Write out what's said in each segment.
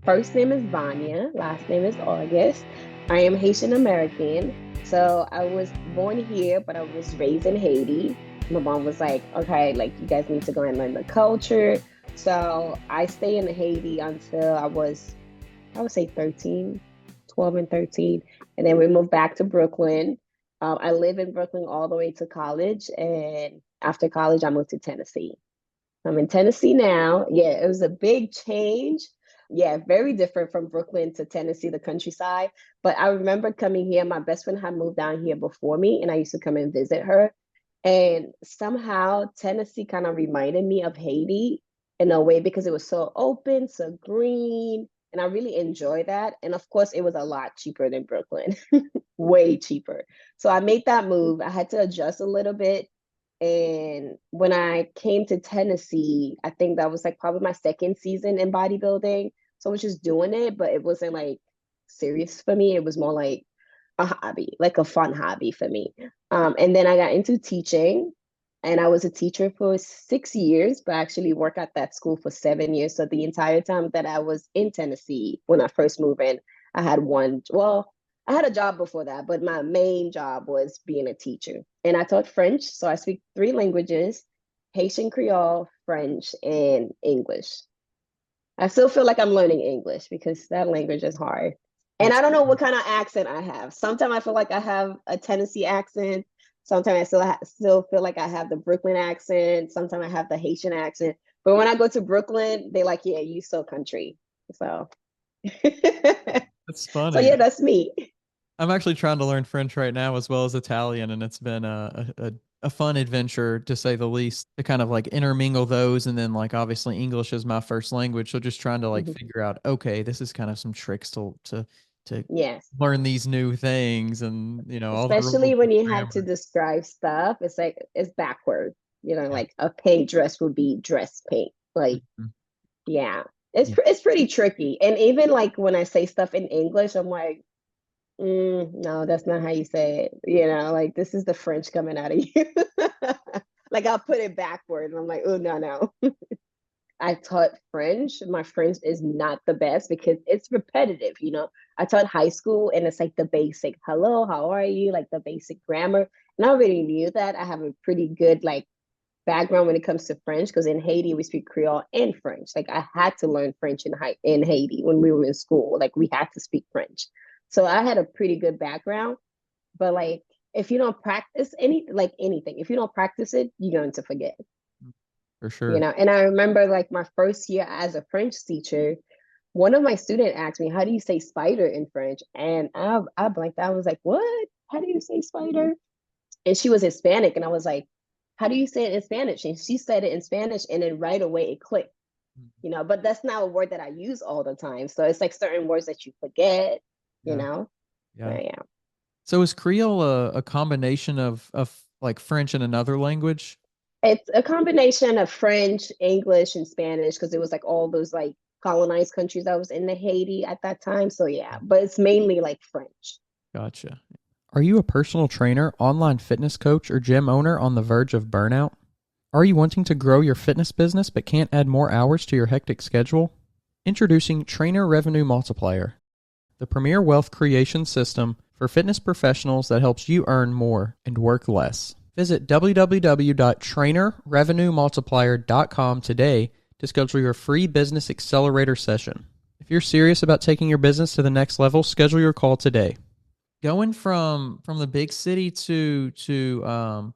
first name is Vania, last name is August. I am Haitian American. So I was born here, but I was raised in Haiti. My mom was like, okay, like you guys need to go and learn the culture. So I stayed in Haiti until I would say 13, 12 and 13. And then we moved back to Brooklyn. I live in Brooklyn all the way to college. And after college, I moved to Tennessee. I'm in Tennessee now. Yeah, it was a big change. Yeah, very different from Brooklyn to Tennessee, the countryside. But I remember coming here. My best friend had moved down here before me, and I used to come and visit her. And somehow Tennessee kind of reminded me of Haiti in a way because it was so open, so green, and I really enjoyed that. And of course, it was a lot cheaper than Brooklyn, way cheaper. So I made that move. I had to adjust a little bit, and when I came to Tennessee, I think that was like probably my second season in bodybuilding. So I was just doing it, but it wasn't like serious for me. It was more like a hobby, like a fun hobby for me. And then I got into teaching, and I was a teacher for 6 years, but I actually worked at that school for 7 years. So the entire time that I was in Tennessee, when I first moved in, I had one, well, I had a job before that, but my main job was being a teacher. And I taught French. So I speak three languages: Haitian Creole, French, and English. I still feel like I'm learning English because that language is hard. And I That's don't know what kind of accent I have. Sometimes I feel like I have a Tennessee accent. Sometimes I still feel like I have the Brooklyn accent. Sometimes I have the Haitian accent. But when I go to Brooklyn, they like, yeah, you so country. So, that's so funny. yeah, that's me. I'm actually trying to learn French right now as well as Italian, and it's been a fun adventure to say the least to kind of like intermingle those. And then, like, obviously, English is my first language. So just trying to like Mhm. figure out, okay, this is kind of some tricks to Yes. learn these new things and, all the rules Especially of when you have to grammar. describe stuff, it's like it's backward. Yeah. Like a pink dress would be dress pink. Like, Mhm. yeah, Yeah. it's pretty tricky. And even like when I say stuff in English, I'm like, no, that's not how you say it. Like this is the French coming out of you. Like I'll put it backward, and I'm like, oh no, no. I taught French. My French is not the best because it's repetitive. I taught high school, and it's like the basic hello, how are you? Like the basic grammar. And I already knew that. I have a pretty good like background when it comes to French because in Haiti we speak Creole and French. Like I had to learn French in Haiti when we were in school. Like we had to speak French. So I had a pretty good background, but like if you don't practice anything, if you don't practice it, you're going to forget. For sure. And I remember like my first year as a French teacher, one of my students asked me, how do you say spider in French? And I blanked out. I was like, what? How do you say spider? And she was Hispanic. And I was like, how do you say it in Spanish? And she said it in Spanish. And then right away it clicked. But that's not a word that I use all the time. So it's like certain words that you forget, you Yeah. know? Yeah. Yeah. So is Creole a combination of like French and another language? It's a combination of French, English, and Spanish because it was like all those like colonized countries I was in the Haiti at that time. So yeah, but it's mainly like French. Gotcha. Are you a personal trainer, online fitness coach, or gym owner on the verge of burnout? Are you wanting to grow your fitness business but can't add more hours to your hectic schedule? Introducing Trainer Revenue Multiplier, the premier wealth creation system for fitness professionals that helps you earn more and work less. Visit www.trainerrevenuemultiplier.com today to schedule your free business accelerator session. If you're serious about taking your business to the next level, schedule your call today. Going from the big city to a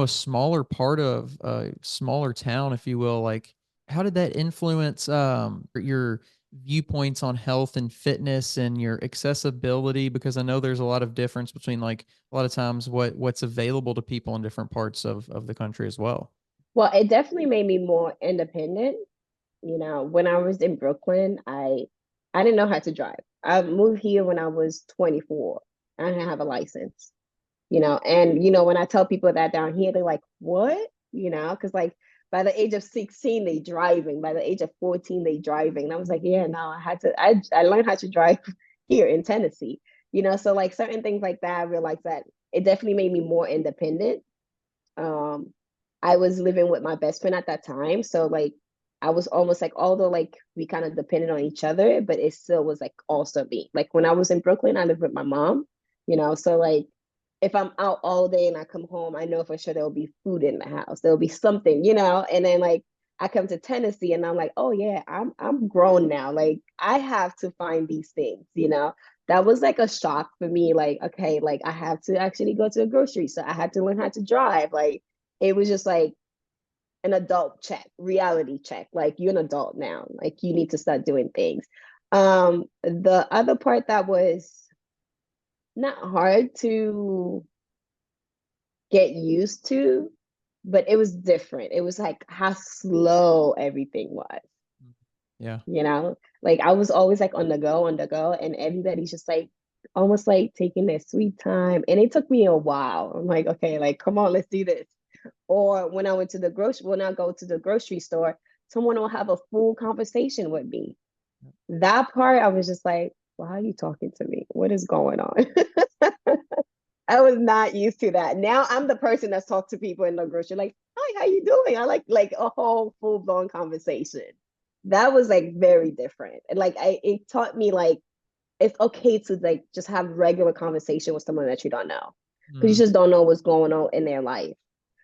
smaller part of a smaller town, if you will, like how did that influence your viewpoints on health and fitness and your accessibility? Because I know there's a lot of difference between like a lot of times what's available to people in different parts of the country as well. Well, it definitely made me more independent. When I was in Brooklyn, I didn't know how to drive. I moved here when I was 24. I didn't have a license. And when I tell people that down here, they're like, "What?" Because like by the age of 16, they driving. By the age of 14, they driving. And I was like, "Yeah, no, I had to. I learned how to drive here in Tennessee." So like certain things like that, I realized that it definitely made me more independent. Um, I was living with my best friend at that time, so like I was almost like, although like we kind of depended on each other, but it still was like also me. Like when I was in Brooklyn, I lived with my mom, so like if I'm out all day and I come home, I know for sure there'll be food in the house. There'll be something, and then like I come to Tennessee and I'm like, oh yeah, I'm grown now. Like I have to find these things. That was like a shock for me. Like, okay, like I have to actually go to the grocery. So I had to learn how to drive. Like it was just like an adult check, reality check. Like you're an adult now. Like you need to start doing things. The other part that was not hard to get used to, but it was different. It was like how slow everything was. Yeah. Like I was always like on the go, and everybody's just like almost like taking their sweet time. And it took me a while. I'm like, okay, like come on, let's do this. Or when I go to the grocery store, someone will have a full conversation with me. That part, I was just like, why are you talking to me? What is going on? I was not used to that. Now I'm the person that's talked to people in the grocery, like, hi, how you doing? I like a whole full blown conversation. That was like very different. And like it taught me like it's okay to like just have regular conversation with someone that you don't know. Because you Mm. just don't know what's going on in their life.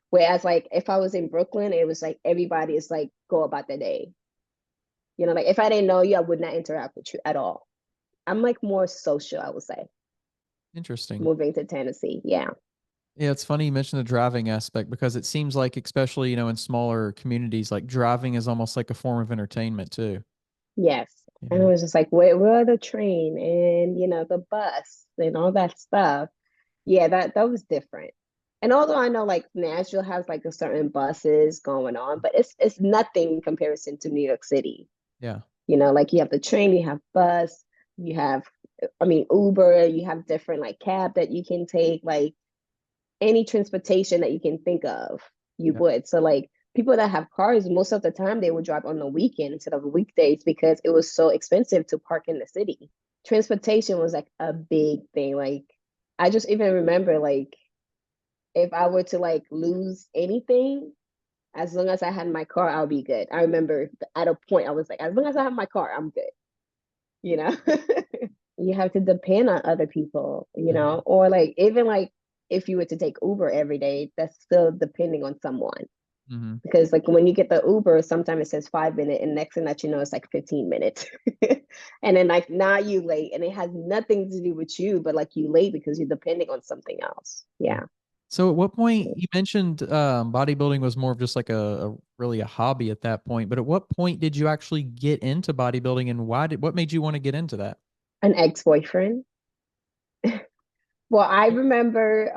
Whereas like if I was in Brooklyn, it was like everybody is like go about their day. Like if I didn't know you, I would not interact with you at all. I'm like more social, I would say, Interesting. moving to Tennessee. Yeah. Yeah, it's funny you mentioned the driving aspect because it seems like, especially, in smaller communities, like driving is almost like a form of entertainment too. Yes. You And it know? was just like, where are the train and the bus and all that stuff. Yeah, that was different. And although I know like Nashville has like a certain buses going on, but it's nothing in comparison to New York City. Yeah. Like you have the train, you have bus, you have, I mean, Uber, you have different like cab that you can take, like any transportation that you can think of, you Yeah. would. So like people that have cars, most of the time they would drive on the weekend instead of weekdays because it was so expensive to park in the city. Transportation was like a big thing. Like I just even remember like if I were to like lose anything, as long as I had my car, I'll be good. I remember at a point I was like, as long as I have my car, I'm good. You know, you have to depend on other people, Mhm. or like even like if you were to take Uber every day, that's still depending on someone. Mhm. Because like when you get the Uber, sometimes it says 5 minutes, and next thing that you know, it's like 15 minutes. And then like now you late, and it has nothing to do with you, but like you late because you're depending on something else. Yeah. Yeah. So at what point you mentioned bodybuilding was more of just like a really a hobby at that point, but at what point did you actually get into bodybuilding and what made you want to get into that? An ex-boyfriend. Well, I remember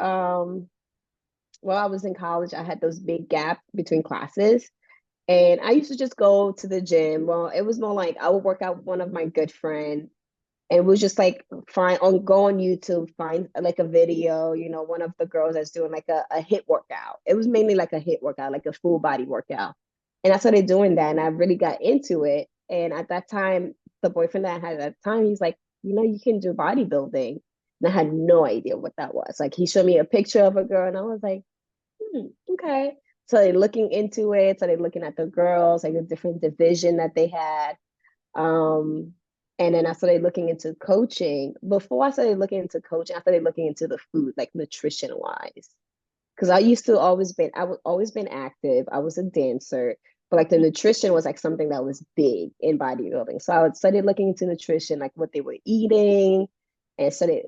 while I was in college, I had those big gaps between classes. And I used to just go to the gym. Well, it was more like I would work out with one of my good friends. And it was just like go on YouTube, find like a video, one of the girls that's doing like a hit workout. It was mainly like a hit workout, like a full body workout. And I started doing that and I really got into it. And at that time, the boyfriend that I had at the time, he's like, you can do bodybuilding. And I had no idea what that was. Like he showed me a picture of a girl and I was like, okay. So they looking into it. So they looking at the girls, like the different division that they had. Um, and then I started looking into coaching. Before I started looking into coaching, I started looking into the food, like nutrition wise. Because I was always been active. I was a dancer, but like the nutrition was like something that was big in bodybuilding. So I would started looking into nutrition, like what they were eating, and started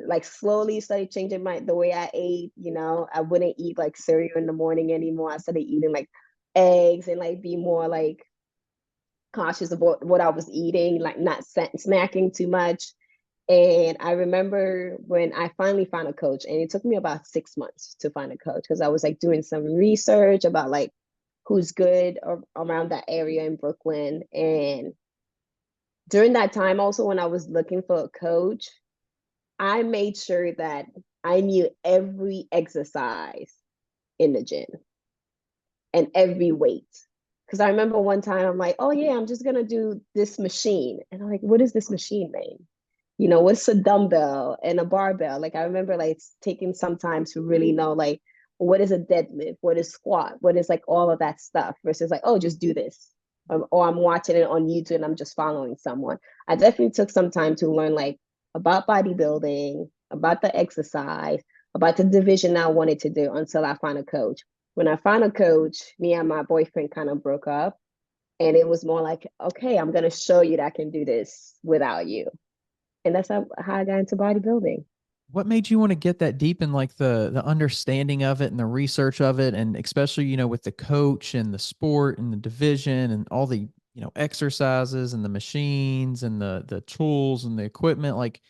changing the way I ate. I wouldn't eat like cereal in the morning anymore. I started eating like eggs and like be more like cautious about what I was eating, like not snacking too much. And I remember when I finally found a coach, and it took me about 6 months to find a coach because I was like doing some research about like who's good around that area in Brooklyn. And during that time, also when I was looking for a coach, I made sure that I knew every exercise in the gym and every weight. Because I remember one time I'm like, oh yeah, I'm just gonna do this machine. And I'm like, what is this machine name? What's a dumbbell and a barbell? Like I remember like taking some time to really know like what is a deadlift, what is squat, what is like all of that stuff versus like, oh, just do this. or I'm watching it on YouTube and I'm just following someone. I definitely took some time to learn like about bodybuilding, about the exercise, about the division I wanted to do until I found a coach. When I found a coach, me and my boyfriend kind of broke up. And it was more like, okay, I'm going to show you that I can do this without you. And that's how I got into bodybuilding. What made you want to get that deep in like the understanding of it and the research of it, and especially with the coach and the sport and the division and all the exercises and the machines and the tools and the equipment? Like,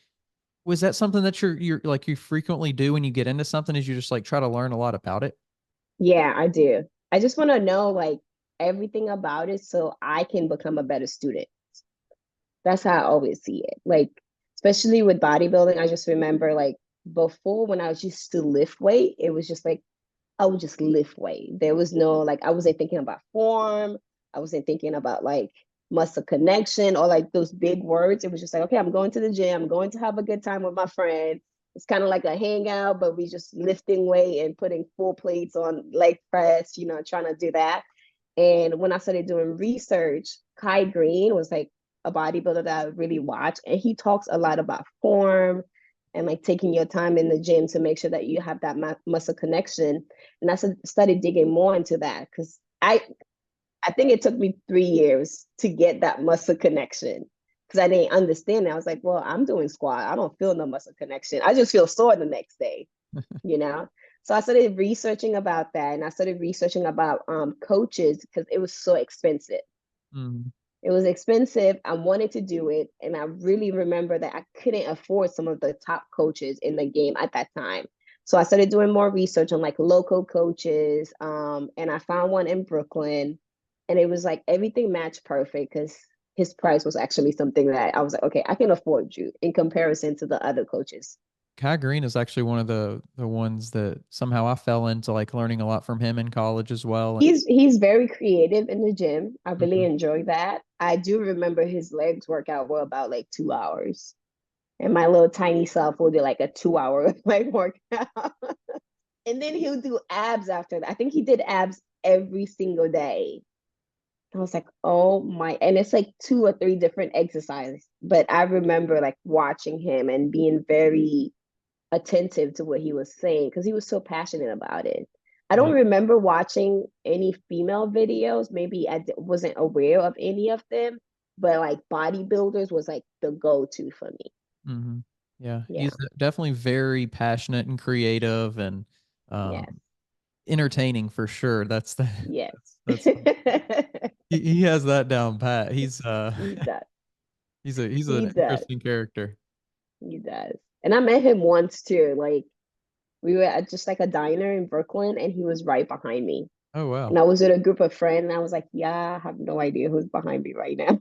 was that something that you're like you frequently do when you get into something? Is you just like try to learn a lot about it? Yeah, I do. I just want to know like everything about it so I can become a better student. That's how I always see it. Like, especially with bodybuilding, I just remember like before when I was used to lift weight, it was just like I would just lift weight. There was no like I wasn't thinking about form. I wasn't thinking about like muscle connection or like those big words. It was just like, okay, I'm going to the gym. I'm going to have a good time with my friend. It's kind of like a hangout, but we just lifting weight and putting full plates on leg press, trying to do that. And when I started doing research, Kai Green was like a bodybuilder that I really watch. And he talks a lot about form and like taking your time in the gym to make sure that you have that muscle connection. And I started digging more into that because I think it took me 3 years to get that muscle connection because I didn't understand it. I was like, well, I'm doing squat. I don't feel no muscle connection. I just feel sore the next day, you know? So I started researching about that and I started researching about coaches because it was so expensive. Mm. It was expensive. I wanted to do it. And I really remember that I couldn't afford some of the top coaches in the game at that time. So I started doing more research on like local coaches. And I found one in Brooklyn. And it was like everything matched perfect because his price was actually something that I was like, okay, I can afford you in comparison to the other coaches. Kai Green is actually one of the ones that somehow I fell into like learning a lot from him in college as well. He's very creative in the gym. I really Mhm. enjoy that. I do remember his legs workout were about like 2 hours. And my little tiny self will do like a 2 hour like workout. And then he'll do abs after that. I think he did abs every single day. I was like, oh my, and it's like 2 or 3 different exercises. But I remember like watching him and being very attentive to what he was saying because he was so passionate about it. I don't Yeah. remember watching any female videos. Maybe wasn't aware of any of them, but like bodybuilders was like the go-to for me. Hmm. Yeah. Yeah. He's definitely very passionate and creative and Yes. um, entertaining for sure. That's the Yes. that's he has that down pat. He does. He's He an does. interesting character. He does. And I met him once too. Like we were at just like a diner in Brooklyn and he was right behind me. Oh wow. And I was with a group of friends and I was like, yeah, I have no idea who's behind me right now.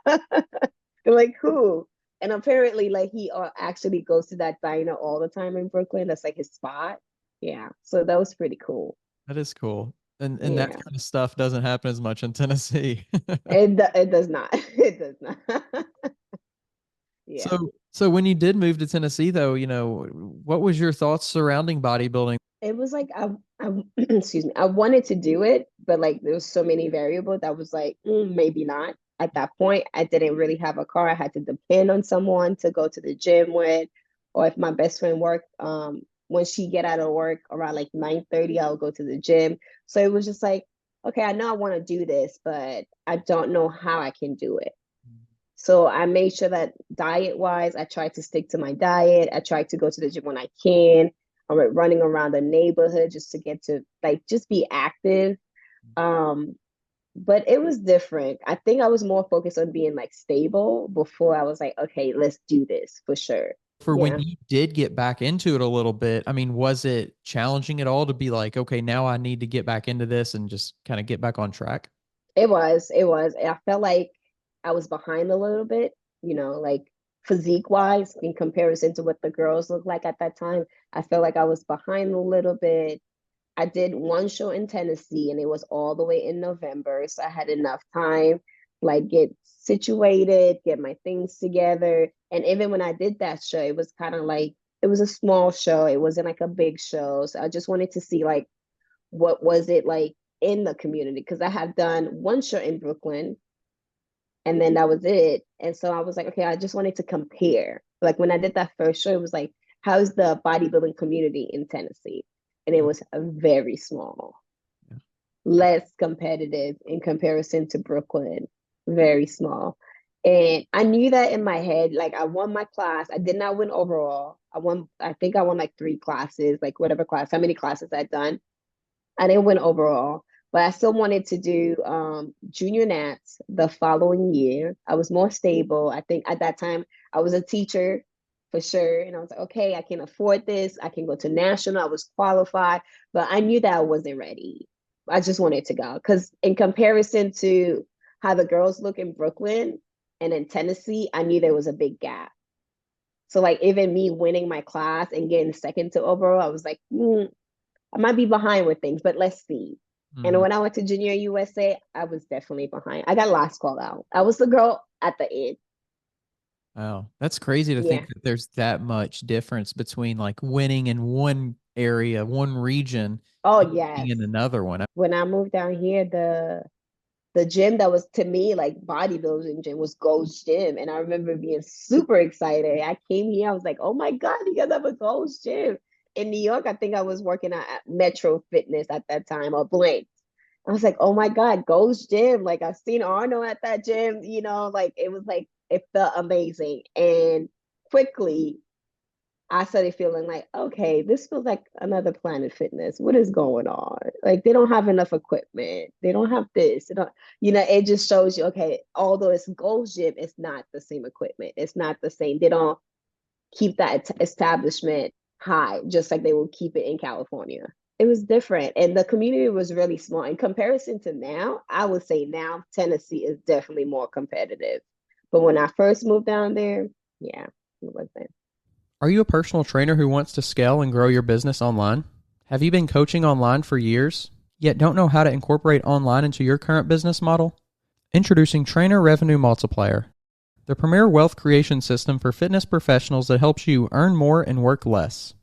They're like, who? And apparently like he actually goes to that diner all the time in Brooklyn. That's like his spot. Yeah. So that was pretty cool. That is cool. And that Yeah. kind of stuff doesn't happen as much in Tennessee. It does not. It does not. Yeah. So when you did move to Tennessee though, what was your thoughts surrounding bodybuilding? It was like I excuse me, I wanted to do it, but like there was so many variables that was like maybe not. At that point, I didn't really have a car. I had to depend on someone to go to the gym with, or if my best friend worked, when she get out of work around like 9:30, I'll go to the gym. So it was just like, okay, I know I want to do this, but I don't know how I can do it. So I made sure that diet wise, I tried to stick to my diet. I tried to go to the gym when I can. I went running around the neighborhood just to get to like just be active. Um, but it was different. I think I was more focused on being like stable before I was like, okay, let's do this for sure. For when Yeah. you did get back into it a little bit, I mean, was it challenging at all to be like, okay, now I need to get back into this and just kind of get back on track? It was. I felt like I was behind a little bit, like physique wise in comparison to what the girls looked like at that time. I felt like I was behind a little bit. I did one show in Tennessee and it was all the way in November. So I had enough time, like get situated, get my things together. And even when I did that show, it was kind of like it was a small show. It wasn't like a big show. So I just wanted to see like what was it like in the community because I have done one show in Brooklyn and then that was it. And so I was like, okay, I just wanted to compare. Like when I did that first show, it was like, how's the bodybuilding community in Tennessee? And it was very small, Yeah. less competitive in comparison to Brooklyn, very small. And I knew that in my head, like I won my class. I did not win overall. I think I won like three classes, like whatever class, how many classes I'd done. I didn't win overall, but I still wanted to do junior nats the following year. I was more stable. I think at that time I was a teacher for sure. And I was like, okay, I can afford this. I can go to national. I was qualified, but I knew that I wasn't ready. I just wanted to go because in comparison to how the girls look in Brooklyn and in Tennessee, I knew there was a big gap. So like even me winning my class and getting second to overall, I was like, I might be behind with things, but let's see. And Mm-hmm. when I went to Junior USA, I was definitely behind. I got last call out. I was the girl at the end. Wow. That's crazy to Yeah. think that there's that much difference between like winning in one area, one region, Oh and being yes. in another one. When I moved down here, the gym that was to me like bodybuilding gym was Gold's Gym. And I remember being super excited. I came here, I was like, oh my God, you guys have a Gold's Gym. In New York, I think I was working at Metro Fitness at that time or Blank. I was like, oh my God, Gold's Gym. Like I've seen Arnold at that gym, like it was like it felt amazing. And quickly I started feeling like, okay, this feels like another Planet Fitness. What is going on? Like they don't have enough equipment. They don't have this. They don't, it just shows you, okay, although it's Gold's Gym, it's not the same equipment. It's not the same. They don't keep that establishment high, just like they will keep it in California. It was different. And the community was really small. In comparison to now, I would say now Tennessee is definitely more competitive. But when I first moved down there, yeah, it wasn't. Are you a personal trainer who wants to scale and grow your business online? Have you been coaching online for years, yet don't know how to incorporate online into your current business model? Introducing Trainer Revenue Multiplier, the premier wealth creation system for fitness professionals that helps you earn more and work less.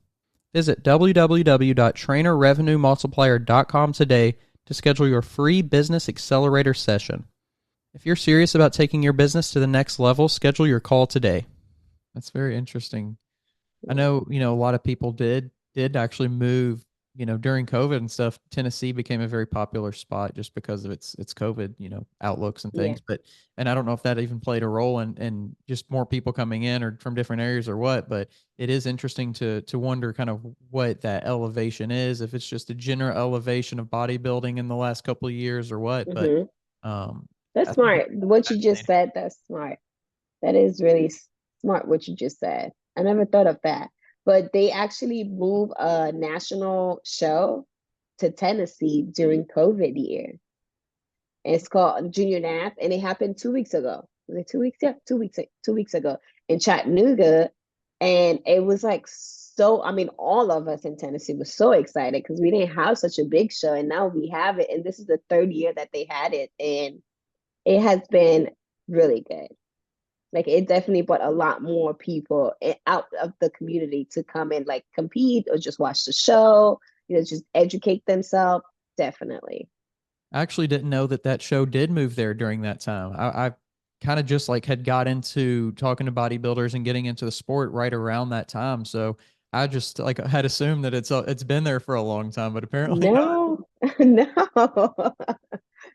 Visit www.trainerrevenuemultiplier.com today to schedule your free business accelerator session. If you're serious about taking your business to the next level, schedule your call today. That's very interesting. I know, a lot of people did actually move, during COVID and stuff. Tennessee became a very popular spot just because of its COVID, outlooks and Yeah. things. And I don't know if that even played a role in just more people coming in or from different areas or what, but it is interesting to wonder kind of what that elevation is, if it's just a general elevation of bodybuilding in the last couple of years or what. But Hmm. um That's I think smart. it's What you just fascinating. said, that's smart. That is really smart what you just said. I never thought of that. But they actually moved a national show to Tennessee during COVID year. It's called Junior Nath, and it happened 2 weeks ago. Was it 2 weeks? Yeah, 2 weeks. 2 weeks ago in Chattanooga, and it was like so. I mean, all of us in Tennessee were so excited because we didn't have such a big show, and now we have it. And this is the third year that they had it, and it has been really good. Like it definitely brought a lot more people out of the community to come and like compete or just watch the show, just educate themselves. Definitely. I actually didn't know that show did move there during that time. I kind of just like had got into talking to bodybuilders and getting into the sport right around that time. So I just like had assumed that it's been there for a long time, but apparently not. No, no,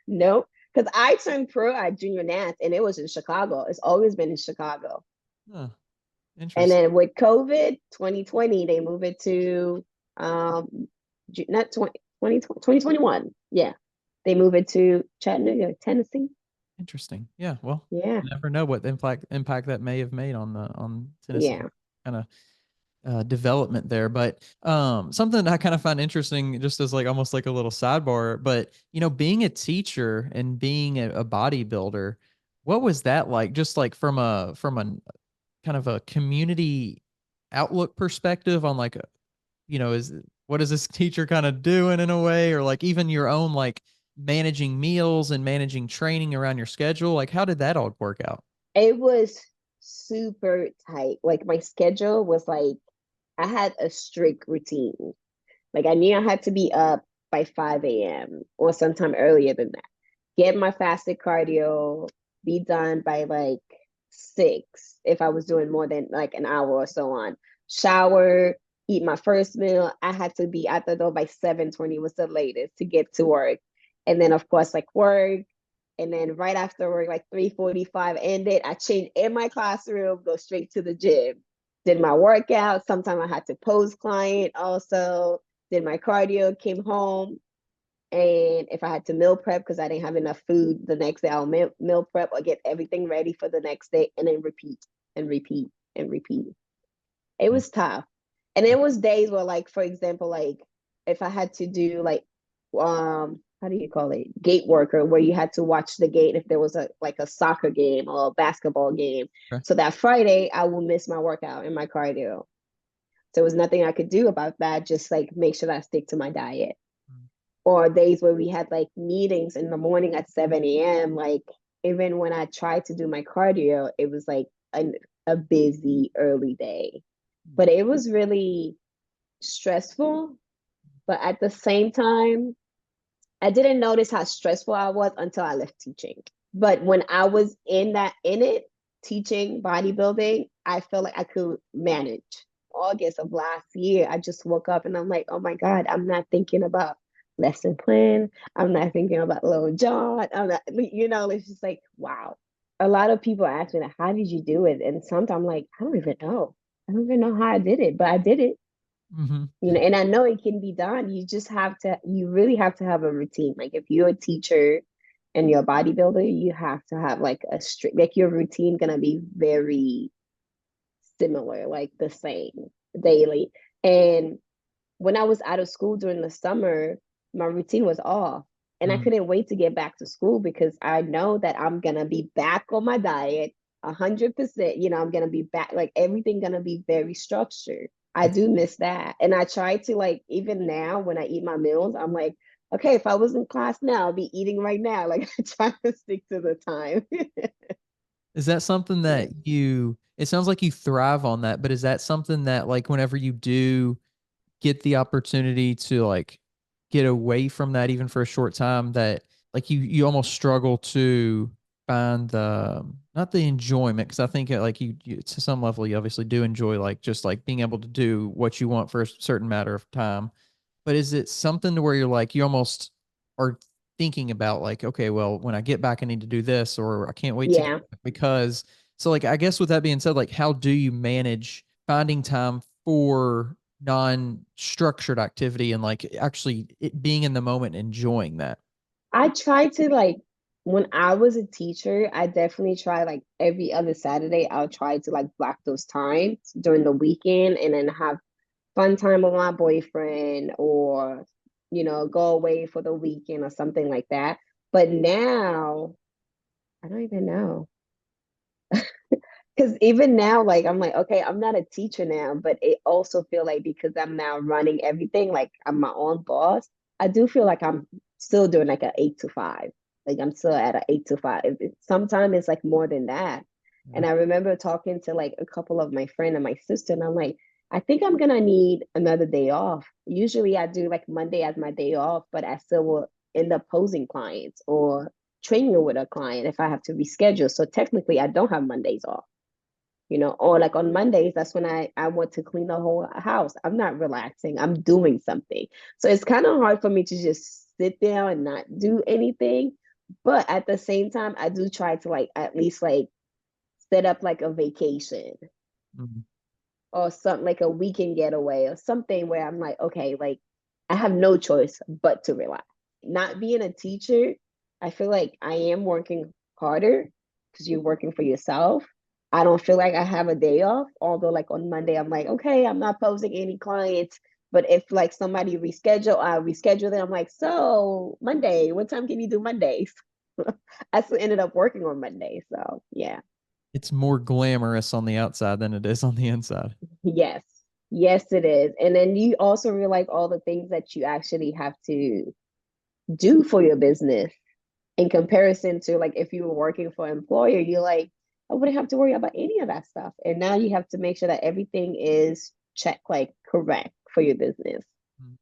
nope. Because I turned pro at Junior Nats and it was in Chicago. It's always been in Chicago. Huh, And interesting. then with COVID 2020, they moved it to um not 2021. Yeah. They moved it to Chattanooga, Tennessee. Interesting. Yeah. Well, Yeah. you never know what impact that may have made on Tennessee Yeah. kind of development there. But something that I kind of find interesting, just as like almost like a little sidebar, but being a teacher and being a bodybuilder, what was that like? Just like from a kind of a community outlook perspective on like, is what is this teacher kind of doing in a way, or like even your own like managing meals and managing training around your schedule? Like, how did that all work out? It was super tight. Like my schedule was like I had a strict routine. Like I knew I had to be up by 5 a.m. or sometime earlier than that. Get my fasted cardio, be done by like 6 if I was doing more than like an hour or so on. Shower, eat my first meal. I had to be at the door by 7:20 was the latest to get to work. And then of course like work. And then right after work, like 3:45 ended, I changed in my classroom, go straight to the gym. Did my workout. Sometimes I had to pose client also, did my cardio, came home, and if I had to meal prep because I didn't have enough food the next day, I'll meal prep or get everything ready for the next day and then repeat and repeat and repeat. It Yeah. was tough. And it was days where, like, for example, like if I had to do like how do you call it? Gate worker, where you had to watch the gate if there was a like a soccer game or a basketball game. Okay. So that Friday I will miss my workout and my cardio. So there was nothing I could do about that, just like make sure that I stick to my diet. Mm. Or days where we had like meetings in the morning at 7 a.m. Like even when I tried to do my cardio, it was like a busy early day. But it was really stressful. But at the same time, I didn't notice how stressful I was until I left teaching. But when I was in it, teaching bodybuilding, I felt like I could manage. August of last year, I just woke up and I'm like, oh my God, I'm not thinking about lesson plan. I'm not thinking about Little John. I'm not, it's just like, wow. A lot of people ask me, like, how did you do it? And sometimes I'm like, I don't even know. I don't even know how I did it, but I did it. Mm-hmm. And I know it can be done. You really have to have a routine. Like if you're a teacher and you're a bodybuilder, you have to have like a strict, like your routine gonna be very similar, like the same daily. And when I was out of school during the summer, my routine was off. And I Mm. couldn't wait to get back to school because I know that I'm gonna be back on my diet 100%. I'm gonna be back, like everything gonna be very structured. I It's do miss that. And I try to like even now when I eat my meals, I'm like, okay, if I was in class now, I'll be eating right now. Like I try to stick to the time. Is that something Yeah. that it sounds like you thrive on that, but is that something that like whenever you do get the opportunity to like get away from that even for a short time that like you almost struggle to find the not the enjoyment because I think like you to some level you obviously do enjoy like just like being able to do what you want for a certain matter of time, but is it something to where you're like you almost are thinking about like, okay, well, when I get back, I need to do this, or I can't wait to get Yeah. back because so like I guess with that being said, like how do you manage finding time for non-structured activity and like actually it being in the moment and enjoying that? I try to like when I was a teacher, I definitely try like every other Saturday, I'll try to like block those times during the weekend and then have fun time with my boyfriend or, go away for the weekend or something like that. But now, I don't even know. Because even now, like I'm like, okay, I'm not a teacher now, but it also feel like because I'm now running everything, like I'm my own boss, I do feel like I'm still doing like an 8 to 5. Like I'm still at an 8 to 5. Sometimes it's like more than that. Yeah. And I remember talking to like a couple of my friend and my sister, and I'm like, I think I'm gonna need another day off. Usually I do like Monday as my day off, but I still will end up posing clients or training with a client if I have to reschedule. So technically I don't have Mondays off, or like on Mondays, that's when I want to clean the whole house. I'm not relaxing, I'm doing something. So it's kind of hard for me to just sit down and not do anything. But at the same time, I do try to like at least like set up like a vacation Mhm. or something like a weekend getaway or something where I'm like, okay, like I have no choice but to relax. Not being a teacher, I feel like I am working harder because you're working for yourself. I don't feel like I have a day off, although like on Monday I'm like, okay, I'm not posing any clients. But if like somebody reschedule, I reschedule them. I'm like, so Monday, what time can you do Mondays? I still ended up working on Monday. So yeah. It's more glamorous on the outside than it is on the inside. Yes. Yes, it is. And then you also realize all the things that you actually have to do for your business in comparison to like if you were working for an employer, you're like, I wouldn't have to worry about any of that stuff. And now you have to make sure that everything is checked like correct for your business. Mm.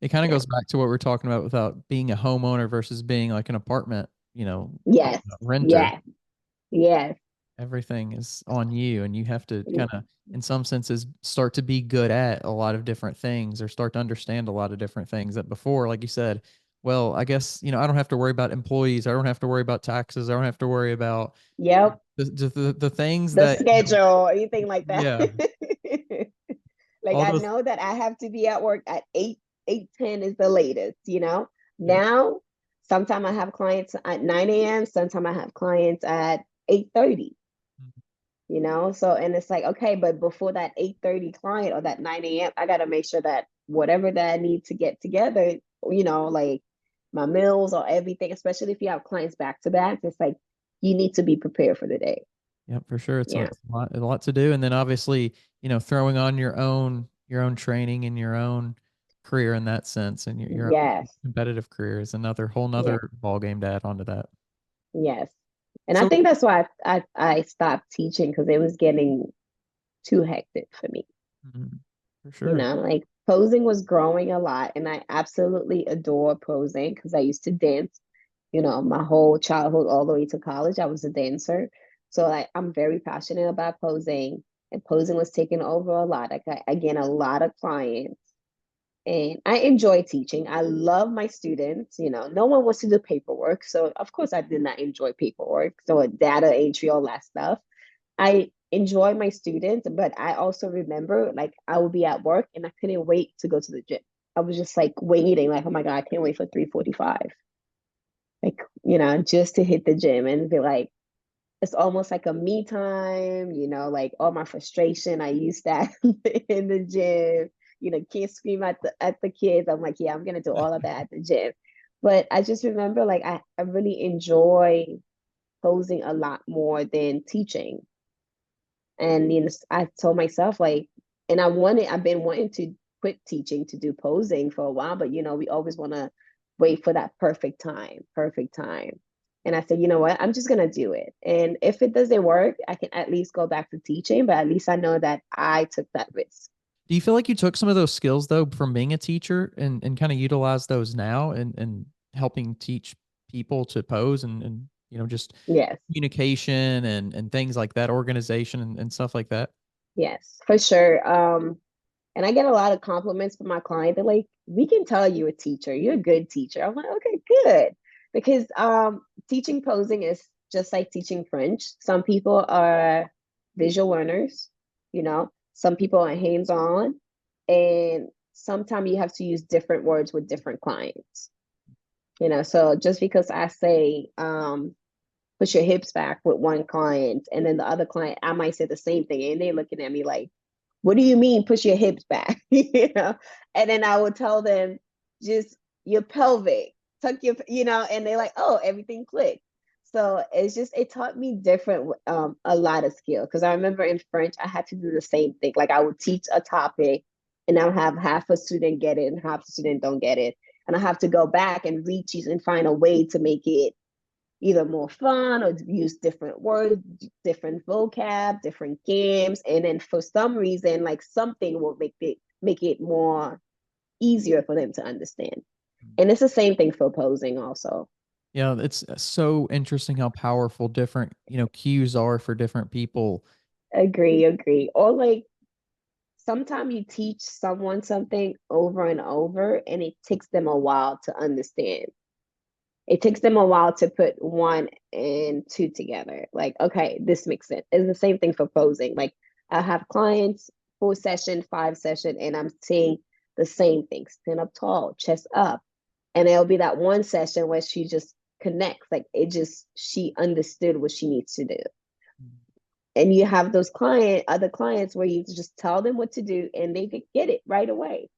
it kind of Yeah. goes back to what we're talking about without being a homeowner versus being like an apartment, Yes. renter. Yeah. Yes. Everything is on you, and you have to kind of, in some senses, start to be good at a lot of different things or start to understand a lot of different things that before, like you said, well, I guess, I don't have to worry about employees. I don't have to worry about taxes. I don't have to worry about Yep. the things The that, schedule, anything like that. yeah, Like all I those, know that I have to be at work at 8:10 is the latest, you know. yeah. Now, sometimes I have clients at 9 a.m., sometimes I have clients at 8:30, you know. So and it's like, okay, but before that 8:30 client or that 9 a.m., I gotta make sure that whatever that I need to get together, like my meals or everything, especially if you have clients back to back, it's like you need to be prepared for the day. Yeah, for sure. Yeah. It's a lot to do. And then obviously, throwing on your own training and your own career in that sense and your own Yes. competitive career is another whole Yeah. nother ball game to add on to that. Yes. And I So think that's why I stopped teaching because it was getting too hectic for me. mhm, for You sure. know, like posing was growing a lot, and I absolutely adore posing because I used to dance, my whole childhood all the way to college. I was a dancer. So like I'm very passionate about posing, and posing was taking over a lot. Like I gained a lot of clients. And I enjoy teaching. I love my students. No one wants to do paperwork. So, of course, I did not enjoy paperwork. So, data entry, all that stuff. I enjoy my students, but I also remember like I would be at work and I couldn't wait to go to the gym. I was just like waiting, like, oh my God, I can't wait for 3:45. Like, just to hit the gym and be like, it's almost like a me time, like all my frustration. I used that in the gym, can't scream at the kids. I'm like, yeah, I'm gonna do all of that at the gym. But I just remember like I really enjoy posing a lot more than teaching. And I told myself like, and I've been wanting to quit teaching to do posing for a while, but we always want to wait for that perfect time. And I said, you know what, I'm just gonna do it. And if it doesn't work, I can at least go back to teaching, but at least I know that I took that risk. Do you feel like you took some of those skills though from being a teacher and kind of utilize those now and helping teach people to pose and just Yes, communication and things like that, organization and stuff like that? yes, for sure. And I get a lot of compliments from my client. They're like, we can tell you're a teacher. You're a good teacher. I'm like, okay, good. Because teaching posing is just like teaching French. Some people are visual learners, some people are hands-on, and sometimes you have to use different words with different clients. So just because I say push your hips back with one client and then the other client, I might say the same thing and they're looking at me like, what do you mean push your hips back? And then I would tell them just your pelvic, tuck and they're like, oh, everything clicked. So it taught me different a lot of skill because I remember in French I had to do the same thing. Like I would teach a topic and I'll have half a student get it and half a student don't get it, and I have to go back and reteach and find a way to make it either more fun or use different words, different vocab, different games. And then for some reason, like something will make it more easier for them to understand. And it's the same thing for posing also. Yeah, it's so interesting how powerful different, cues are for different people. Agree, agree. Or like sometimes you teach someone something over and over and it takes them a while to understand. It takes them a while to put one and two together. Like, okay, this makes sense. It's the same thing for posing. Like, I have clients, 4 session, 5 session, and I'm saying the same thing: stand up tall, chest up. And it'll be that one session where she just connects. Like, she understood what she needs to do. And you have other clients where you just tell them what to do and they could get it right away.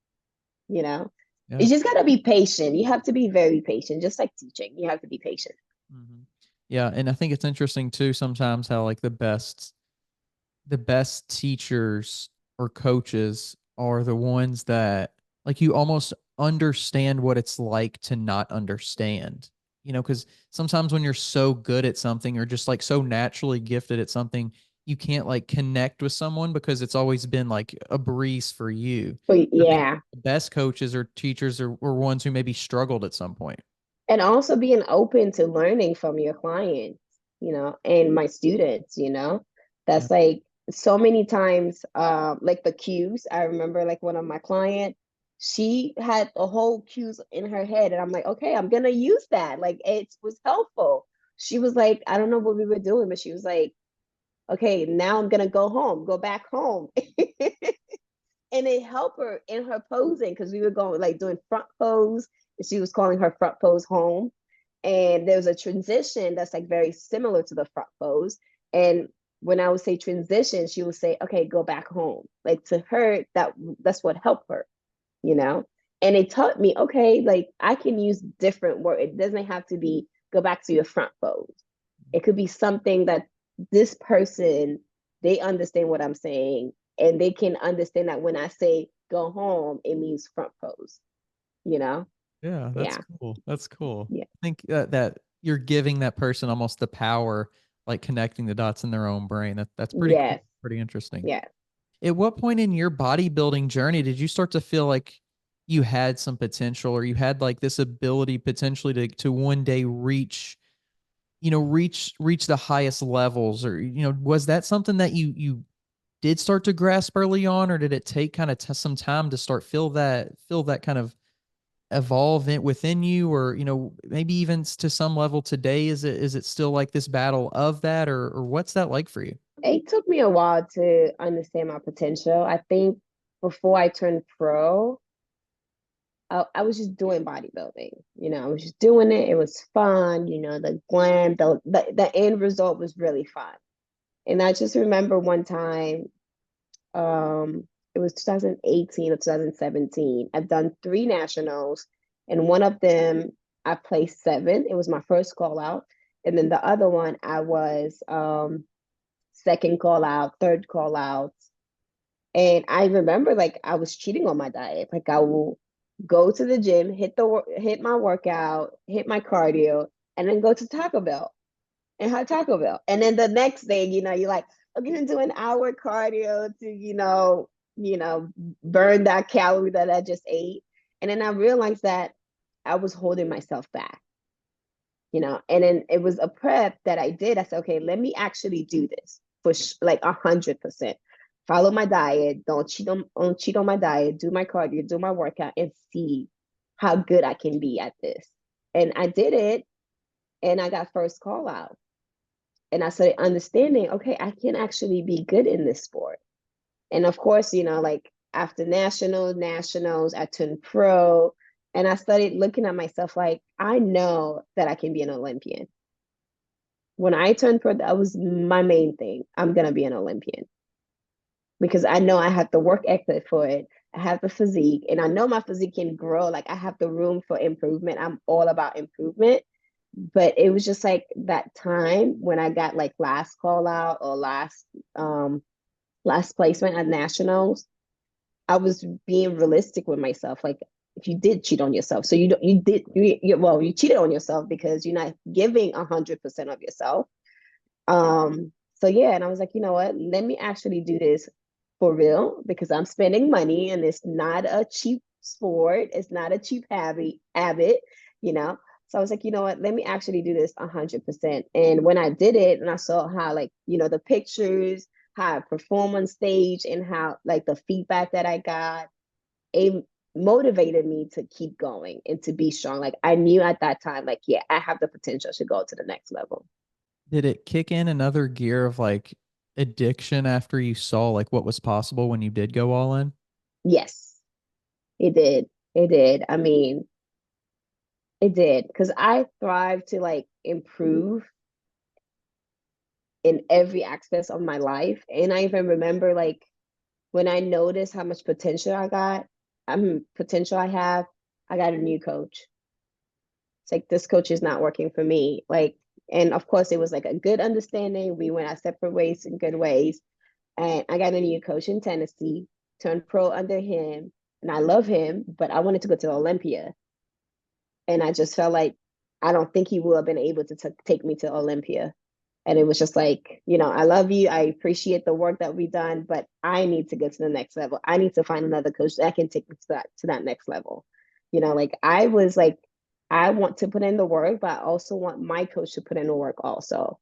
You know, Yeah. you just got to be patient. You have to be very patient, just like teaching. You have to be patient. Mhm. Yeah, and I think it's interesting too sometimes how like the best teachers or coaches are the ones that like you almost understand what it's like to not understand. Because sometimes when you're so good at something or just like so naturally gifted at something, you can't like connect with someone because it's always been like a breeze for you. But I think yeah. the best coaches or teachers are ones who maybe struggled at some point. And also being open to learning from your clients, and my students, Yeah. that's like so many times, like the cues. I remember like one of my clients, she had a whole cues in her head, and I'm like, okay, I'm gonna use that. Like it was helpful. She was like, I don't know what we were doing, but she was like, okay, now I'm gonna go back home. And it helped her in her posing because we were going like doing front pose, and she was calling her front pose home. And there's a transition that's like very similar to the front pose. And when I would say transition, she would say, okay, go back home. Like to her, that's what helped her, you know? And it taught me, okay, like I can use different words. It doesn't have to be go back to your front pose. It could be something that this person, they understand what I'm saying, and they can understand that when I say go home, it means front pose, you know? Yeah, that's Yeah. cool. That's cool. Yeah. I think that you're giving that person almost the power, like connecting the dots in their own brain. That's pretty cool, Yes. pretty interesting. Yes. At what point in your bodybuilding journey did you start to feel like you had some potential or you had like this ability potentially to one day reach, reach the highest levels? Or, was that something that you did start to grasp early on, or did it take kind of some time to start feel that kind of evolve within you? Or, maybe even to some level today, is it still like this battle of that, or what's that like for you? It took me a while to understand my potential. I think before I turned pro, I was just doing bodybuilding. I was just doing it. It was fun. The glam, the end result was really fun. And I just remember one time, it was 2018 or 2017. I've done three nationals, and one of them I placed seven. It was my first call out. And then the other one I was second call out, third call out. And I remember like I was cheating on my diet. Like I will go to the gym, hit my workout, hit my cardio, and then go to Taco Bell and have Taco Bell. And then the next day, you're like, I'm gonna do an hour cardio to, burn that calorie that I just ate. And then I realized that I was holding myself back, and then it was a prep that I did. I said, okay, let me actually do this for like 100%. Follow my diet. Don't cheat on my diet. Do my cardio. Do my workout, and see how good I can be at this. And I did it, and I got first call out. And I started understanding, okay, I can actually be good in this sport. And of course, like after nationals, I turned pro, and I started looking at myself like, I know that I can be an Olympian. When I turned pro, that was my main thing. I'm gonna be an Olympian because I know I have the work ethic for it. I have the physique, and I know my physique can grow. Like I have the room for improvement. I'm all about improvement. But it was just like that time when I got like last call out or last placement at nationals. I was being realistic with myself. Like if you did cheat on yourself, so you cheated on yourself because you're not giving 100% of yourself. So yeah, and I was like, you know what? Let me actually do this for real because I'm spending money, and it's not a cheap sport. It's not a cheap habit, you know. So I was like, you know what? Let me actually do this 100%. And when I did it, and I saw how like the pictures, how I perform on stage, and how like the feedback that I got, it motivated me to keep going and to be strong. Like I knew at that time, like yeah, I have the potential to go to the next level. Did it kick in another gear of like addiction after you saw like what was possible when you did go all in? Yes, it did. It did. I mean, it did because I thrive to like improve in every aspect of my life. And I even remember like when I noticed how much potential I have, I got a new coach. It's like this coach is not working for me. Like, and of course it was like a good understanding. We went our separate ways in good ways. And I got a new coach in Tennessee, turned pro under him, and I love him, but I wanted to go to Olympia. And I just felt like I don't think he would have been able to take me to Olympia. And it was just like, I love you. I appreciate the work that we've done, but I need to get to the next level. I need to find another coach that can take me to that next level. Like I was like, I want to put in the work, but I also want my coach to put in the work also.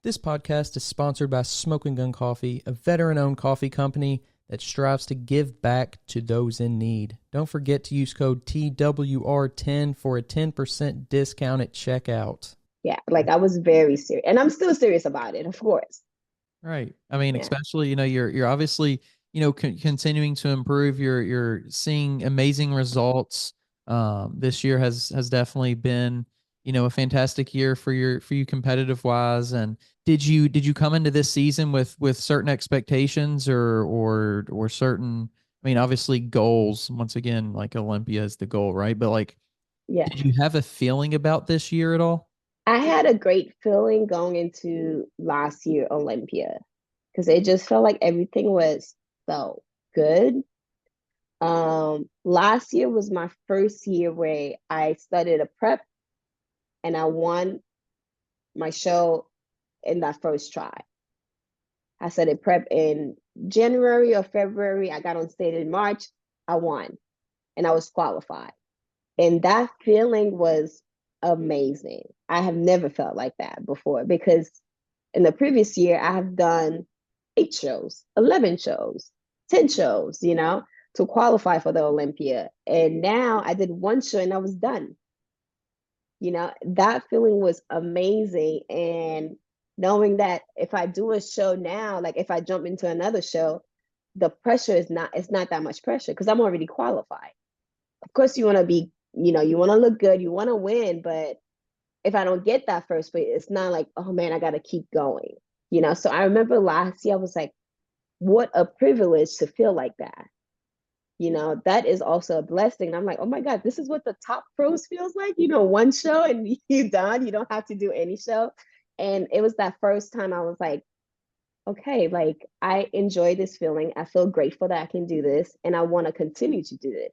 This podcast is sponsored by Smoking Gun Coffee, a veteran-owned coffee company that strives to give back to those in need. Don't forget to use code TWR10 for a 10% discount at checkout. Yeah, like I was very serious, and I'm still serious about it, of course. Right. I mean, Yeah, especially, you're obviously, continuing to improve. You're seeing amazing results. This year has definitely been, a fantastic year for you competitive wise. And did you come into this season with certain expectations or certain, I mean, obviously goals, once again, like Olympia is the goal, right? But like, yeah. did you have a feeling about this year at all? I had a great feeling going into last year Olympia because it just felt like everything was so good. Last year was my first year where I studied a prep and I won my show in that first try. I studied prep in January or February. I got on stage in March. I won and I was qualified. And that feeling was amazing. I have never felt like that before because in the previous year, I have done 8 shows, 11 shows, 10 shows, to qualify for the Olympia. And now I did one show and I was done. That feeling was amazing. And knowing that if I do a show now, like if I jump into another show, the pressure it's not that much pressure because I'm already qualified. Of course, you want to be, you want to look good, you want to win, but if I don't get that first place, it's not like, oh man, I got to keep going. So I remember last year, I was like, what a privilege to feel like that. That is also a blessing. I'm like, oh my God, this is what the top pros feels like. One show and you're done. You don't have to do any show. And it was that first time I was like, okay, like I enjoy this feeling. I feel grateful that I can do this and I want to continue to do this.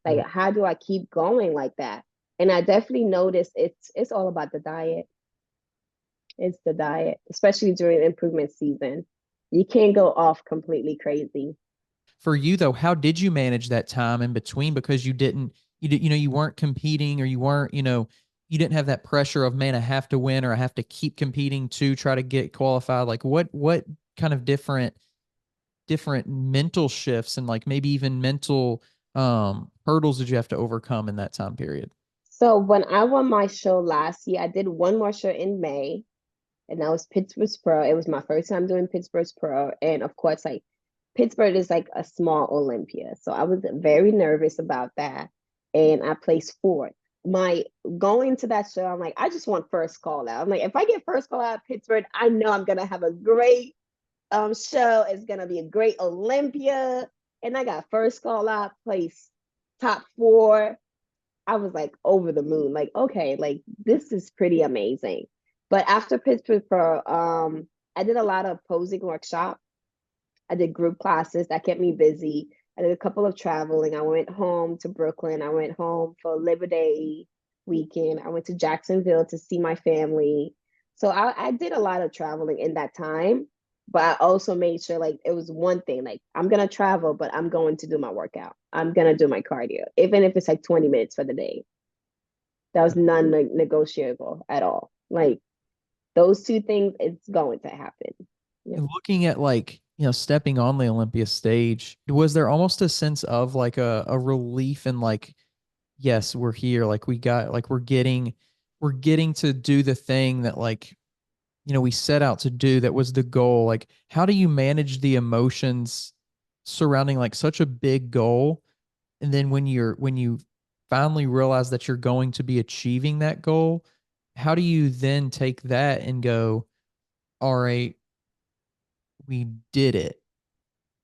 Like, how do I keep going like that? And I definitely noticed it's all about the diet. It's the diet, especially during improvement season. You can't go off completely crazy. For you though, how did you manage that time in between? Because you weren't competing, or you weren't, you didn't have that pressure of, man, I have to win, or I have to keep competing to try to get qualified. Like what kind of different mental shifts and like maybe even mental hurdles did you have to overcome in that time period? So when I won my show last year, I did one more show in May, and that was Pittsburgh's Pro. It was my first time doing Pittsburgh's Pro, and of course, like Pittsburgh is like a small Olympia, so I was very nervous about that, and I placed fourth. My going to that show, I'm like, I just want first call out. I'm like, if I get first call out at Pittsburgh, I know I'm gonna have a great show. It's gonna be a great Olympia, and I got first call out, place top four. I was like over the moon. Like, okay, like this is pretty amazing. But after Pittsburgh Pro, I did a lot of posing workshop. I did group classes that kept me busy. I did a couple of traveling. I went home to Brooklyn. I went home for Labor Day weekend. I went to Jacksonville to see my family. So I did a lot of traveling in that time. But I also made sure like it was one thing, like I'm gonna travel, but I'm going to do my workout. I'm gonna do my cardio, even if it's like 20 minutes for the day. That was non-negotiable at all. Like those two things, it's going to happen. Yeah. And looking at like, stepping on the Olympia stage, was there almost a sense of like a relief and like, yes, we're here, like we got, like we're getting to do the thing that like, we set out to do, that was the goal. Like, how do you manage the emotions surrounding like such a big goal? And then when you finally realize that you're going to be achieving that goal, how do you then take that and go, all right, we did it,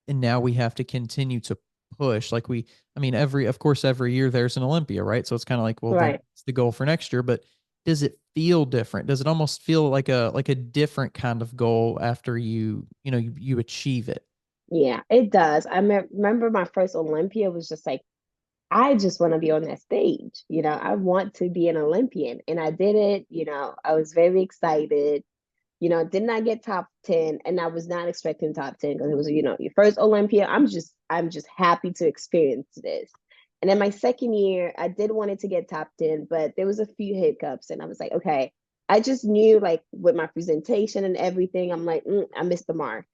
and now we have to continue to push. Like I mean, of course, every year there's an Olympia, right? So it's kind of like, well, then Right. it's the goal for next year. But does it feel different? Does it almost feel like a different kind of goal after you achieve it? Yeah, it does. Remember my first Olympia was just like, I just want to be on that stage. I want to be an Olympian. And I did it. I was very excited. Did not get top 10, and I was not expecting top 10 because it was, your first Olympia. I'm just happy to experience this. And then my second year, I did want it to get top 10, but there was a few hiccups, and I was like, okay, I just knew like with my presentation and everything, I'm like, I missed the mark.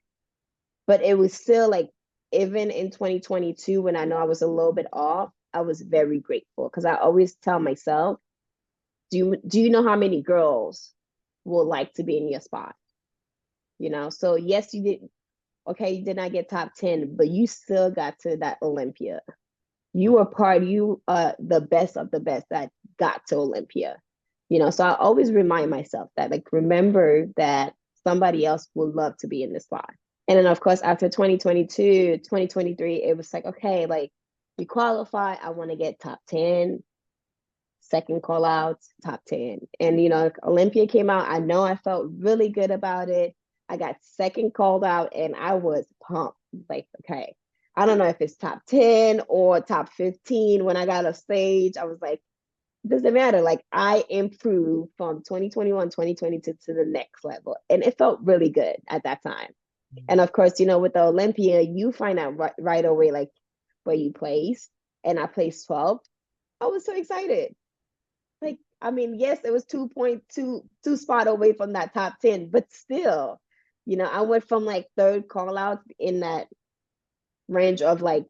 But it was still like, even in 2022, when I know I was a little bit off, I was very grateful because I always tell myself, do you know how many girls will like to be in your spot? So yes, you did. Okay, you did not get top 10, but you still got to that Olympia. You are the best of the best that got to Olympia. So I always remind myself that, like, remember that somebody else would love to be in this spot. And then of course after 2022, 2023, it was like, okay, like, you qualify, I want to get top 10. Second call out, top 10. And Olympia came out. I know I felt really good about it. I got second called out and I was pumped. Like, okay, I don't know if it's top 10 or top 15. When I got off stage, I was like, doesn't matter. Like, I improved from 2021, 2022 to the next level. And it felt really good at that time. And of course, with the Olympia, you find out right away, like, where you place. And I placed 12th. I was so excited. Like, I mean, yes, it was 2.22 spot away from that top 10, but still, I went from like third call out in that range of like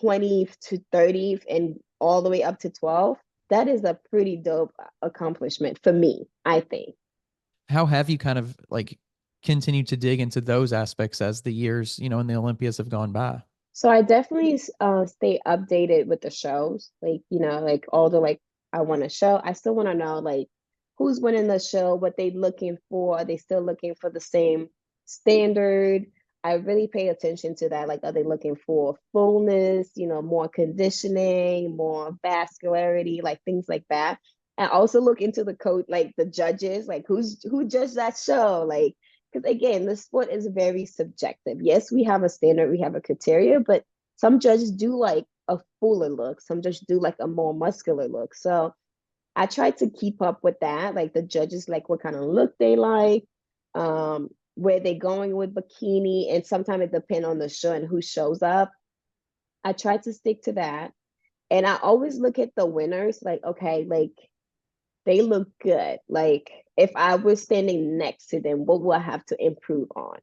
20th to 30th and all the way up to 12. That is a pretty dope accomplishment for me, I think. How have you kind of like continued to dig into those aspects as the years, and the Olympias have gone by? So I definitely stay updated with the shows, like, like all the, like, I want to show. I still want to know, like, who's winning the show, what they looking for. Are they still looking for the same standard? I really pay attention to that. Like, are they looking for fullness, more conditioning, more vascularity, like things like that. And also look into the code, like the judges, like who judged that show, like, because again, the sport is very subjective. Yes, we have a standard, we have a criteria, but some judges do like a fuller look. Some judges do like a more muscular look. So I try to keep up with that. Like, the judges, like, what kind of look they like, where they going with bikini, and sometimes it depends on the show and who shows up. I try to stick to that. And I always look at the winners, like, okay, like, they look good. Like, if I was standing next to them, what will I have to improve on?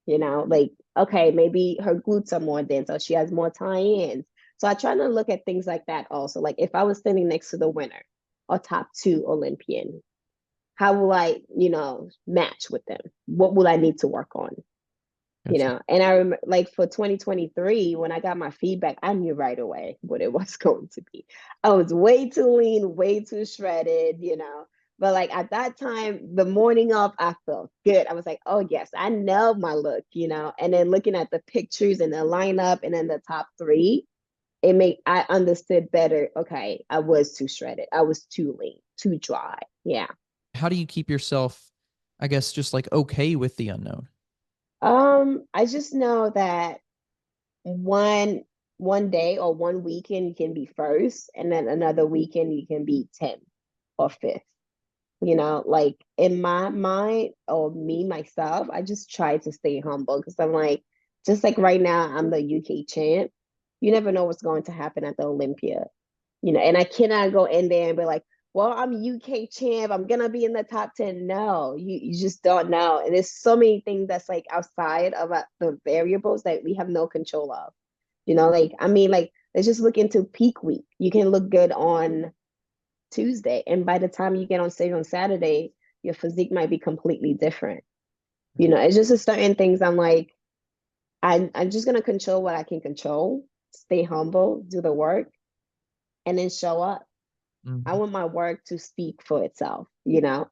Like, okay, maybe her glutes are more dense or she has more tie-ins. So I try to look at things like that also. Like, if I was standing next to the winner or top two Olympian, how will I, match with them? What will I need to work on? Gotcha. And I remember, like, for 2023, when I got my feedback, I knew right away what it was going to be. I was way too lean, way too shredded. But like, at that time, the morning of, I felt good. I was like, oh yes, I know my look. And then looking at the pictures and the lineup and then the top three, I understood better. Okay, I was too shredded. I was too lean, too dry. Yeah. How do you keep yourself, I guess, just like okay with the unknown? I just know that one day or one weekend you can be first, and then another weekend you can be 10th or fifth. Like, in my mind, or me myself, I just try to stay humble because I'm like, just like right now, I'm the UK champ. You never know what's going to happen at the Olympia. And I cannot go in there and be like, well, I'm UK champ, I'm gonna be in the top 10. No, you just don't know. And there's so many things that's like outside of the variables that we have no control of. Like, I mean, like, let's just look into peak week. You can look good on Tuesday, and by the time you get on stage on Saturday, your physique might be completely different. It's just a certain things I'm like, I'm just gonna control what I can control, stay humble, do the work, and then show up. I Mhm. want my work to speak for itself, and Yeah.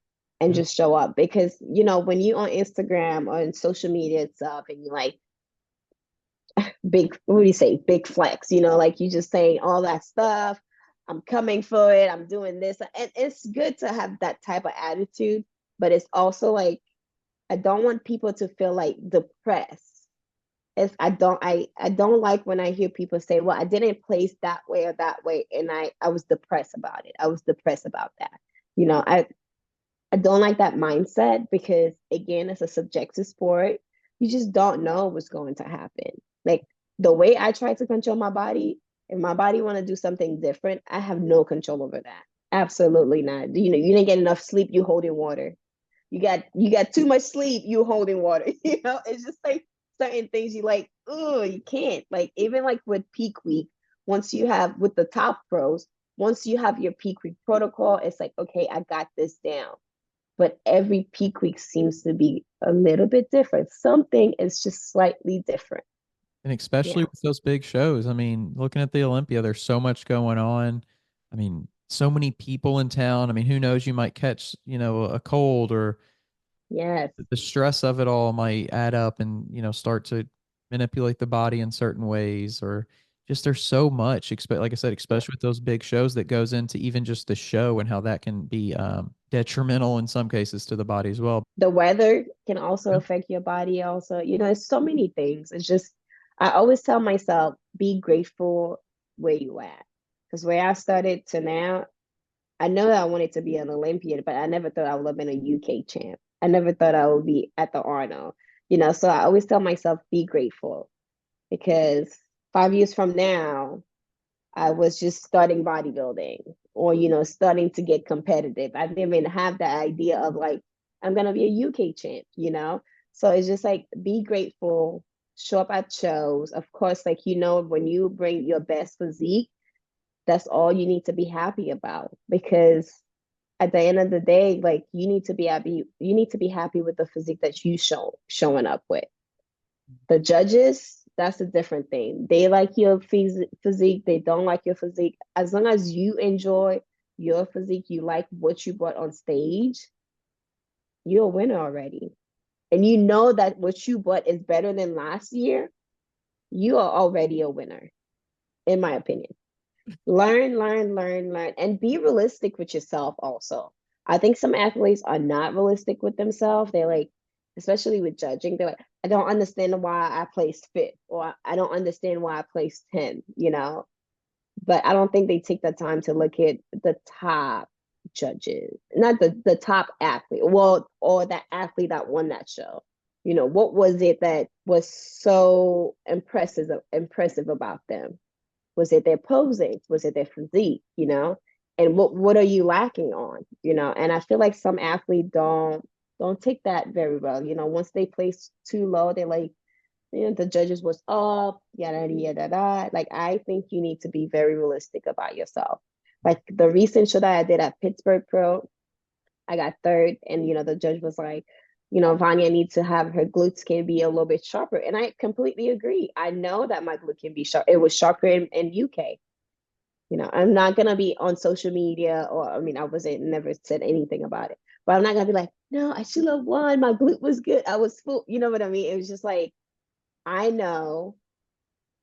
just show up. Because, when you on Instagram or in social media and stuff, and you like big, what do you say, big flex, like, you just saying all that stuff. I'm coming for it. I'm doing this. And it's good to have that type of attitude, but it's also like, I don't want people to feel like depressed. I don't like when I hear people say, well, I didn't place that way or that way, and I was depressed about it. I was depressed about that. I I don't like that mindset because again, it's a subjective sport. You just don't know what's going to happen. Like the way I try to control my body, if my body want to do something different, I have no control over that. Absolutely not. You didn't get enough sleep, you holding water. You got too much sleep, you holding water. It's just like certain things you like, oh, you can't. Like even like with peak week, once you have with the top pros, once you have your peak week protocol, it's like, okay, I got this down. But every peak week seems to be a little bit different. Something is just slightly different. And especially Yeah. with those big shows. I mean, looking at the Olympia, there's so much going on. I mean, so many people in town. I mean, who knows, you might catch, a cold, or Yes. the stress of it all might add up and, start to manipulate the body in certain ways, or just there's so much, like I said, Yeah. especially with those big shows, that goes into even just the show and how that can be detrimental in some cases to the body as well. The weather can also affect your body also. It's so many things. It's just I always tell myself, be grateful where you at. Because where I started to now, I know that I wanted to be an Olympian, but I never thought I would have been a UK champ. I never thought I would be at the Arnold. So I always tell myself, be grateful. Because 5 years from now, I was just starting bodybuilding or, starting to get competitive. I didn't even have the idea of like, I'm going to be a UK champ. So it's just like, be grateful, show up at shows. Of course, like, when you bring your best physique, that's all you need to be happy about because at the end of the day, like you need to be happy with the physique that showing up with. The judges, that's a different thing. They like your physique, they don't like your physique. As long as you enjoy your physique, you like what you brought on stage, you're a winner already. And you know that what you brought is better than last year, you are already a winner, in my opinion. Learn, learn, learn, learn, and be realistic with yourself also. I think some athletes are not realistic with themselves. They're like, especially with judging, they're like, I don't understand why I placed fifth, or I don't understand why I placed 10. But I don't think they take the time to look at the top judges, not the top athlete, well, or that athlete that won that show. What was it that was so impressive about them? Was it their posing? Was it their physique? And what are you lacking on? And I feel like some athletes don't take that very well. Once they place too low, they're like, the judges was up, yada yada yada. Like I think you need to be very realistic about yourself. Like the recent show that I did at Pittsburgh Pro, I got third, and the judge was like, Vania needs to have her glutes can be a little bit sharper, and I completely agree. I know that my glute can be sharp. It was sharper in UK. I'm not gonna be on social media, or I mean, I wasn't never said anything about it, but I'm not gonna be like, no, I should have won. My glute was good. I was full. You know what I mean? It was just like, I know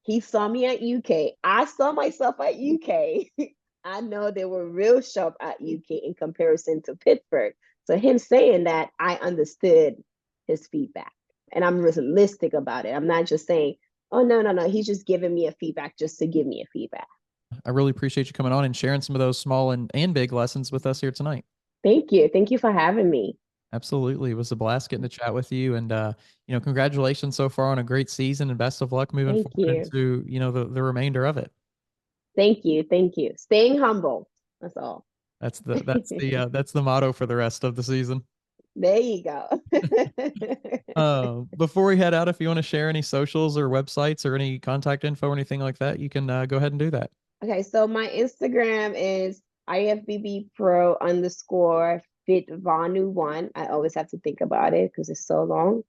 he saw me at UK. I saw myself at UK. I know they were real sharp at UK in comparison to Pittsburgh. So him saying that, I understood his feedback, and I'm realistic about it. I'm not just saying, oh no, no, no. He's just giving me a feedback just to give me a feedback. I really appreciate you coming on and sharing some of those small and big lessons with us here tonight. Thank you. Thank you for having me. Absolutely. It was a blast getting to chat with you. And, congratulations so far on a great season, and best of luck moving Thank forward you. into, the remainder of it. Thank you. Thank you. Staying humble. That's all. That's the motto for the rest of the season. There you go. Before we head out, if you want to share any socials or websites or any contact info or anything like that, you can go ahead and do that. Okay, so my Instagram is IFBB Pro underscore fit Vanu1. I always have to think about it because it's so long.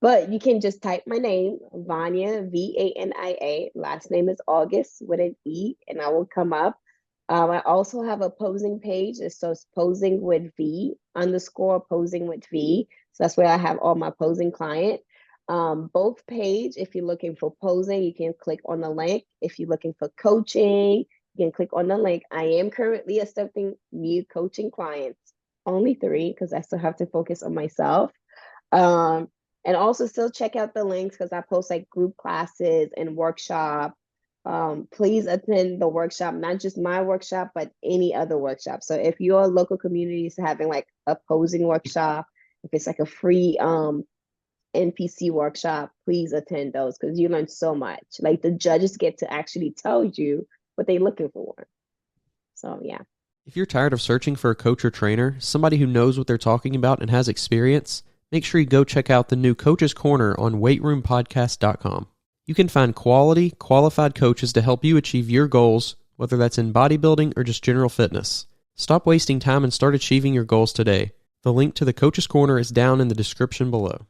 But you can just type my name, Vania, Vania. Last name is August with an E, and I will come up. I also have a posing page. So it's posing with V underscore posing with V. So that's where I have all my posing clients. Both page, if you're looking for posing, you can click on the link. If you're looking for coaching, you can click on the link. I am currently accepting new coaching clients, only three, because I still have to focus on myself. And also still check out the links because I post like group classes and workshop. please attend the workshop, not just my workshop, but any other workshop. So if your local community is having like a posing workshop, if it's like a free NPC workshop, please attend those because you learn so much. Like the judges get to actually tell you what they're looking for. So yeah. If you're tired of searching for a coach or trainer, somebody who knows what they're talking about and has experience, make sure you go check out the new Coach's Corner on weightroompodcast.com. You can find quality, qualified coaches to help you achieve your goals, whether that's in bodybuilding or just general fitness. Stop wasting time and start achieving your goals today. The link to the Coach's Corner is down in the description below.